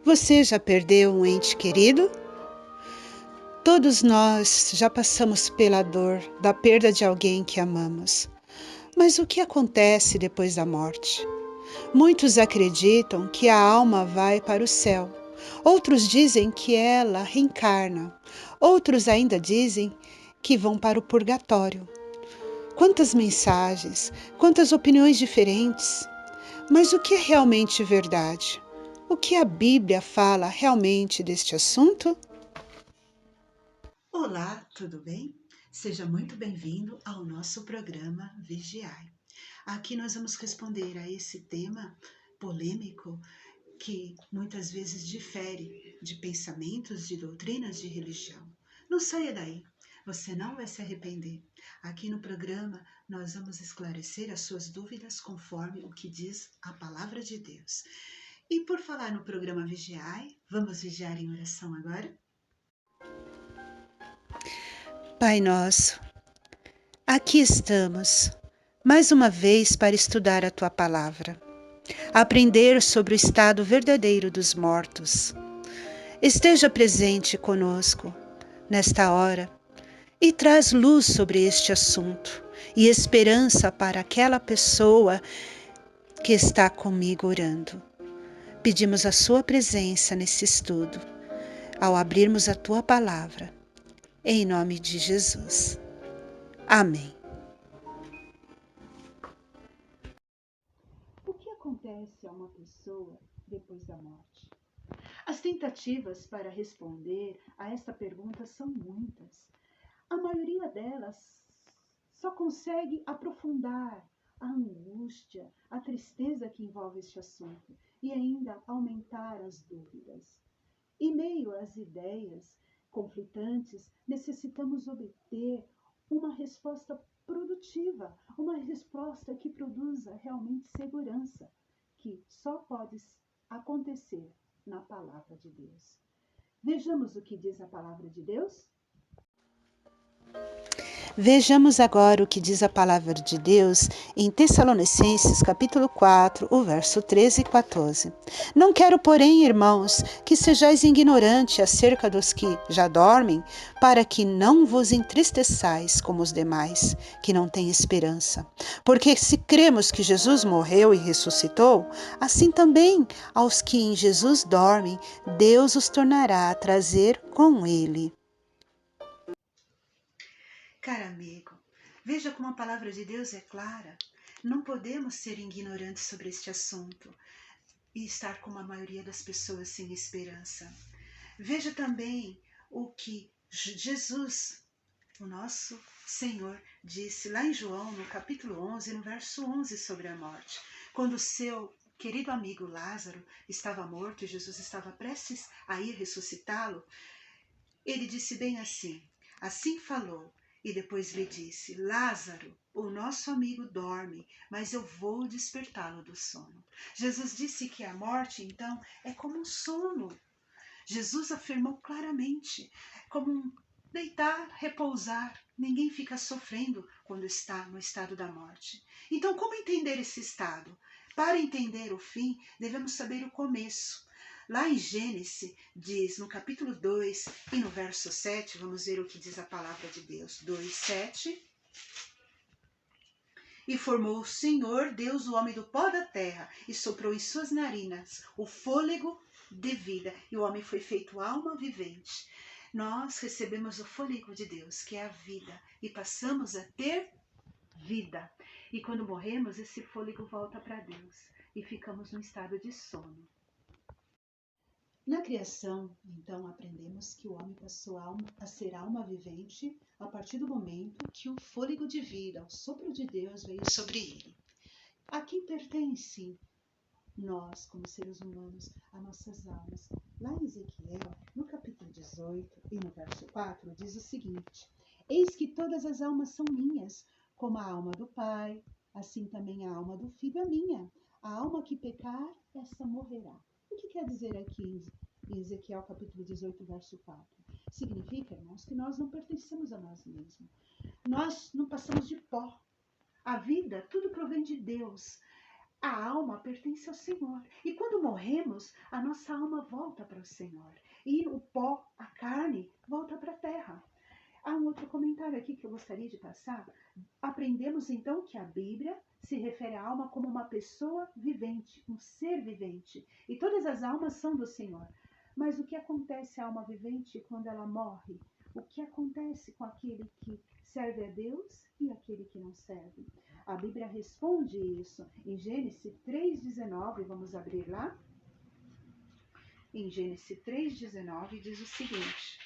Você já perdeu um ente querido? Todos nós já passamos pela dor da perda de alguém que amamos. Mas o que acontece depois da morte? Muitos acreditam que a alma vai para o céu. Outros dizem que ela reencarna. Outros ainda dizem que vão para o purgatório. Quantas mensagens, quantas opiniões diferentes. Mas o que é realmente verdade? O que a Bíblia fala realmente deste assunto? Olá, tudo bem? Seja muito bem-vindo ao nosso programa Vigiai. Aqui nós vamos responder a esse tema polêmico que muitas vezes difere de pensamentos, de doutrinas de religião. Não saia daí, você não vai se arrepender. Aqui no programa nós vamos esclarecer as suas dúvidas conforme o que diz a palavra de Deus. E por falar no programa Vigiai, vamos vigiar em oração agora? Pai nosso, aqui estamos, mais uma vez para estudar a Tua palavra, aprender sobre o estado verdadeiro dos mortos. Esteja presente conosco nesta hora e traz luz sobre este assunto e esperança para aquela pessoa que está comigo orando. Pedimos a Sua presença nesse estudo, ao abrirmos a Tua palavra, em nome de Jesus. Amém. O que acontece a uma pessoa depois da morte? As tentativas para responder a esta pergunta são muitas. A maioria delas só consegue aprofundar a angústia, a tristeza que envolve este assunto e ainda aumentar as dúvidas. Em meio às ideias conflitantes, necessitamos obter uma resposta produtiva, uma resposta que produza realmente segurança, que só pode acontecer na palavra de Deus. Vejamos o que diz a palavra de Deus? Vejamos agora o que diz a palavra de Deus em Tessalonicenses capítulo 4, o verso 13 e 14. Não quero, porém, irmãos, que sejais ignorantes acerca dos que já dormem, para que não vos entristeçais como os demais, que não têm esperança. Porque se cremos que Jesus morreu e ressuscitou, assim também aos que em Jesus dormem, Deus os tornará a trazer com ele. Cara amigo, veja como a palavra de Deus é clara. Não podemos ser ignorantes sobre este assunto e estar como a maioria das pessoas sem esperança. Veja também o que Jesus, o nosso Senhor, disse lá em João, no capítulo 11, no verso 11, sobre a morte. Quando o seu querido amigo Lázaro estava morto e Jesus estava prestes a ir ressuscitá-lo, ele disse bem assim: assim falou, e depois lhe disse: Lázaro, o nosso amigo dorme, mas eu vou despertá-lo do sono. Jesus disse que a morte, então, é como um sono. Jesus afirmou claramente, como um deitar, repousar. Ninguém fica sofrendo quando está no estado da morte. Então, como entender esse estado? Para entender o fim, devemos saber o começo. Lá em Gênesis, diz no capítulo 2 e no verso 7, vamos ver o que diz a palavra de Deus. 2, 7. E formou o Senhor Deus o homem do pó da terra, e soprou em suas narinas o fôlego de vida, e o homem foi feito alma vivente. Nós recebemos o fôlego de Deus, que é a vida, e passamos a ter vida. E quando morremos, esse fôlego volta para Deus, e ficamos num estado de sono. Na criação, então, aprendemos que o homem passou a ser alma vivente a partir do momento que o fôlego de vida, o sopro de Deus, veio sobre ele. A quem pertence nós, como seres humanos, a nossas almas? Lá em Ezequiel, no capítulo 18 e no verso 4, diz o seguinte: eis que todas as almas são minhas, como a alma do Pai, assim também a alma do Filho é minha. A alma que pecar, essa morrerá. O que quer dizer aqui em Ezequiel capítulo 18, verso 4? Significa, irmãos, que nós não pertencemos a nós mesmos. Nós não passamos de pó. A vida, tudo provém de Deus. A alma pertence ao Senhor. E quando morremos, a nossa alma volta para o Senhor. E o pó, a carne, volta para a terra. Há um outro comentário aqui que eu gostaria de passar. Aprendemos então que a Bíblia se refere à alma como uma pessoa vivente, um ser vivente. E todas as almas são do Senhor. Mas o que acontece à alma vivente quando ela morre? O que acontece com aquele que serve a Deus e aquele que não serve? A Bíblia responde isso em Gênesis 3,19. Vamos abrir lá? Em Gênesis 3,19 diz o seguinte: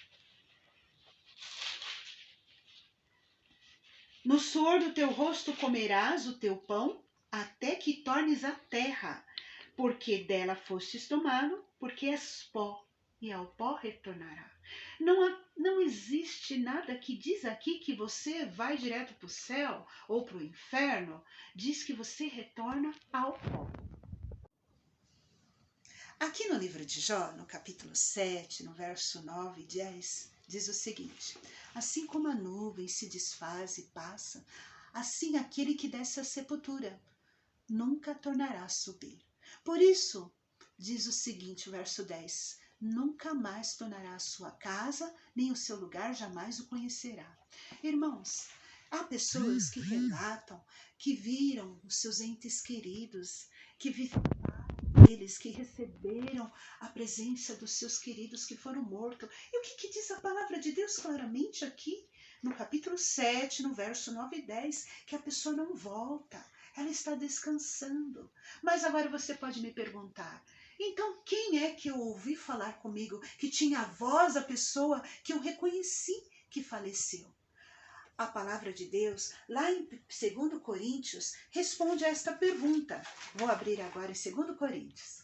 no suor do teu rosto comerás o teu pão, até que tornes a terra, porque dela fostes tomado, porque és pó, e ao pó retornará. Não existe nada que diz aqui que você vai direto para o céu ou para o inferno. Diz que você retorna ao pó. Aqui no livro de Jó, no capítulo 7, no verso 9 e 10, diz o seguinte: assim como a nuvem se desfaz e passa, assim aquele que desce à sepultura nunca tornará a subir. Por isso, diz o seguinte, o verso 10, nunca mais tornará a sua casa, nem o seu lugar jamais o conhecerá. Irmãos, há pessoas que relatam que viram os seus entes queridos, que visitaram eles, que receberam a presença dos seus queridos que foram mortos. E o que diz a palavra de Deus claramente aqui? No capítulo 7, no verso 9 e 10, que a pessoa não volta, ela está descansando. Mas agora você pode me perguntar, então quem é que eu ouvi falar comigo, que tinha a voz da pessoa que eu reconheci que faleceu? A palavra de Deus, lá em 2 Coríntios, responde a esta pergunta. Vou abrir agora em 2 Coríntios.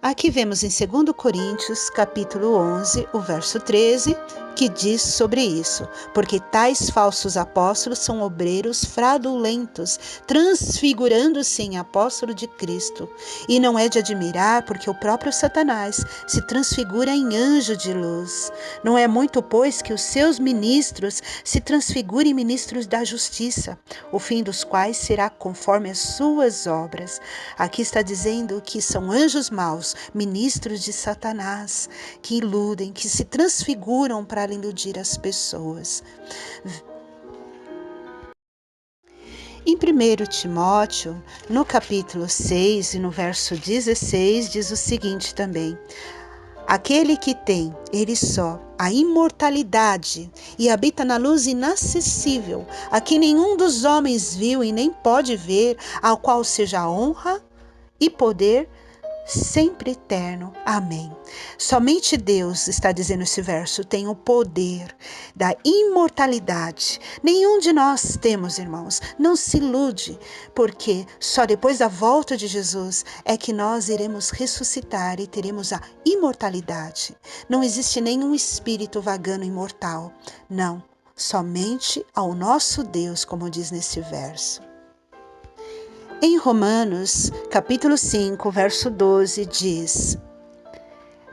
Aqui vemos em 2 Coríntios, capítulo 11, o verso 13, que diz sobre isso: porque tais falsos apóstolos são obreiros fraudulentos, transfigurando-se em apóstolo de Cristo. E não é de admirar, porque o próprio Satanás se transfigura em anjo de luz. Não é muito, pois, que os seus ministros se transfigurem em ministros da justiça, o fim dos quais será conforme as suas obras. Aqui está dizendo que são anjos maus, ministros de Satanás, que iludem, que se transfiguram para iludir as pessoas. Em 1 Timóteo, no capítulo 6 e no verso 16, diz o seguinte também: aquele que tem, ele só, a imortalidade e habita na luz inacessível, a que nenhum dos homens viu e nem pode ver, ao qual seja a honra e poder sempre eterno. Amém. Somente Deus, está dizendo esse verso, tem o poder da imortalidade. Nenhum de nós temos, irmãos. Não se ilude, porque só depois da volta de Jesus é que nós iremos ressuscitar e teremos a imortalidade. Não existe nenhum espírito vagando imortal. Não, somente ao nosso Deus, como diz nesse verso. Em Romanos, capítulo 5, verso 12, diz: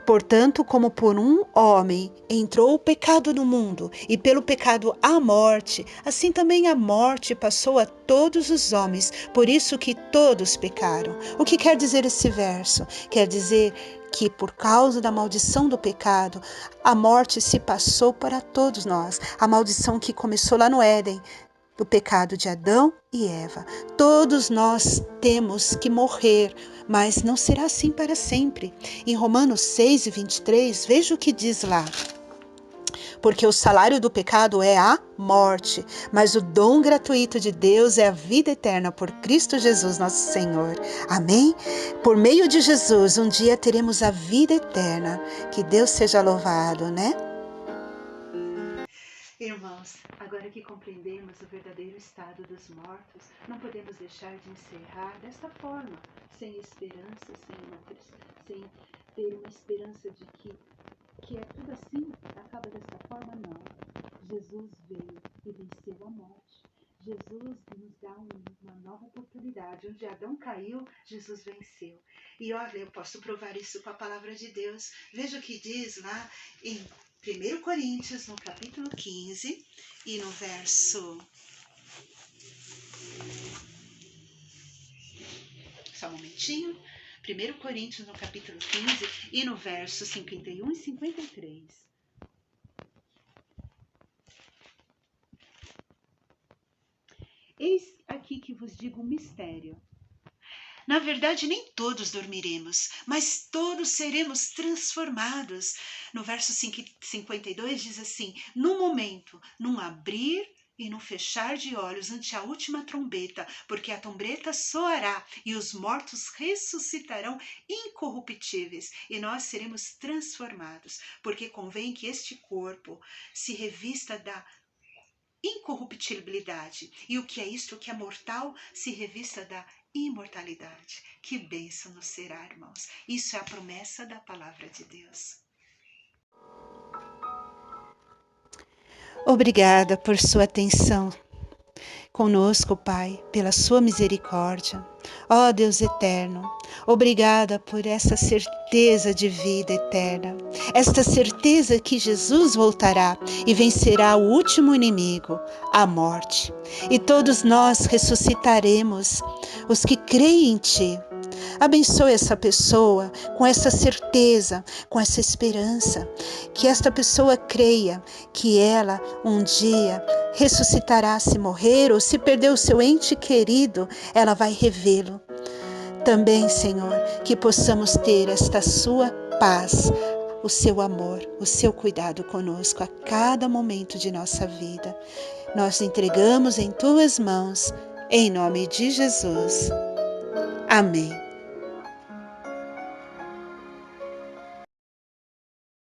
portanto, como por um homem entrou o pecado no mundo, e pelo pecado a morte, assim também a morte passou a todos os homens, por isso que todos pecaram. O que quer dizer esse verso? Quer dizer que por causa da maldição do pecado, a morte se passou para todos nós. A maldição que começou lá no Éden, do pecado de Adão e Eva. Todos nós temos que morrer, mas não será assim para sempre. Em Romanos 6, 23, veja o que diz lá. Porque o salário do pecado é a morte, mas o dom gratuito de Deus é a vida eterna por Cristo Jesus, nosso Senhor. Amém? Por meio de Jesus, um dia teremos a vida eterna. Que Deus seja louvado, né? Irmãos, agora que compreendemos o verdadeiro estado dos mortos, não podemos deixar de encerrar desta forma, sem esperança, sem ter uma esperança de que é tudo assim, acaba desta forma, não. Jesus veio e venceu a morte. Jesus nos dá uma nova oportunidade. Onde Adão caiu, Jesus venceu. E olha, eu posso provar isso com a palavra de Deus. Veja o que diz lá em 1 Coríntios, no capítulo 15, e no verso só um momentinho. 1 Coríntios, no capítulo 15, e no verso 51 e 53. Eis aqui que vos digo um mistério. Na verdade, nem todos dormiremos, mas todos seremos transformados. No verso 52 diz assim: num momento, num abrir e no fechar de olhos ante a última trombeta, porque a trombeta soará e os mortos ressuscitarão incorruptíveis e nós seremos transformados, porque convém que este corpo se revista da incorruptibilidade e o que é isto, o que é mortal, se revista da imortalidade. Que bênção nos será, irmãos. Isso é a promessa da palavra de Deus. Obrigada por sua atenção conosco, Pai, pela sua misericórdia. Ó Deus eterno, obrigada por essa certeza de vida eterna, esta certeza que Jesus voltará e vencerá o último inimigo, a morte. E todos nós ressuscitaremos, os que creem em Ti. Abençoe essa pessoa com essa certeza, com essa esperança, que esta pessoa creia que ela um dia ressuscitará se morrer ou se perder o seu ente querido, ela vai revê-lo. Também, Senhor, que possamos ter esta sua paz, o seu amor, o seu cuidado conosco a cada momento de nossa vida. Nós entregamos em Tuas mãos, em nome de Jesus. Amém.